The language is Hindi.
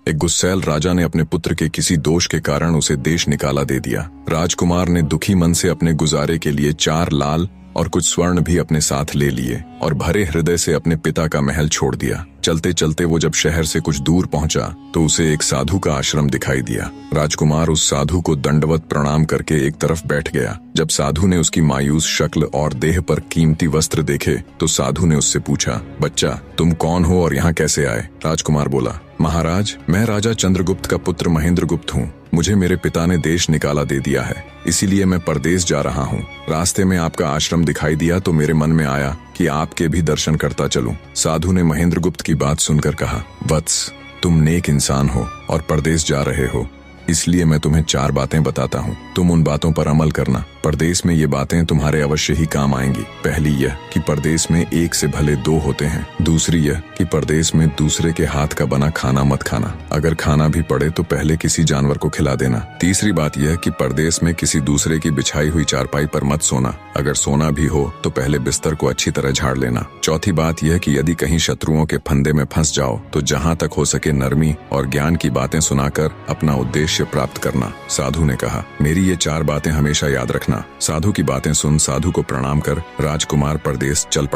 एक गुस्सैल राजा ने अपने पुत्र के किसी दोष के कारण उसे देश निकाला दे दिया। राजकुमार ने दुखी मन से अपने गुजारे के लिए 4 लाल और कुछ स्वर्ण भी अपने साथ ले लिए और भरे हृदय से अपने पिता का महल छोड़ दिया। चलते चलते वो जब शहर से कुछ दूर पहुंचा तो उसे एक साधु का आश्रम दिखाई दिया। राजकुमार उस साधु को दंडवत प्रणाम करके एक तरफ बैठ गया। जब साधु ने उसकी मायूस शक्ल और देह पर कीमती वस्त्र देखे तो साधु ने उससे पूछा, बच्चा तुम कौन हो और यहाँ कैसे आए? राजकुमार बोला, महाराज मैं राजा चंद्रगुप्त का पुत्र महेंद्रगुप्त हूँ। मुझे मेरे पिता ने देश निकाला दे दिया है, इसीलिए मैं परदेश जा रहा हूँ। रास्ते में आपका आश्रम दिखाई दिया तो मेरे मन में आया कि आपके भी दर्शन करता चलूं। साधु ने महेंद्रगुप्त की बात सुनकर कहा, वत्स तुम नेक इंसान हो और परदेश जा रहे हो, इसलिए मैं तुम्हें 4 बातें बताता हूँ। तुम उन बातों पर अमल करना। परदेश में ये बातें तुम्हारे अवश्य ही काम आएंगी। पहली यह कि परदेश में एक से भले 2 होते हैं। दूसरी यह कि परदेश में दूसरे के हाथ का बना खाना मत खाना। अगर खाना भी पड़े तो पहले किसी जानवर को खिला देना। तीसरी बात यह कि परदेश में किसी दूसरे की बिछाई हुई चारपाई पर मत सोना। अगर सोना भी हो तो पहले बिस्तर को अच्छी तरह झाड़ लेना। चौथी बात यह कि यदि कहीं शत्रुओं के फंदे में फंस जाओ तो जहाँ तक हो सके नरमी और ज्ञान की बातें सुनाकर अपना उद्देश्य प्राप्त करना। साधु ने कहा, मेरी ये 4 बातें हमेशा याद रखना। साधु की बातें सुन साधु को प्रणाम कर राजकुमार परदेश चल पड़ा।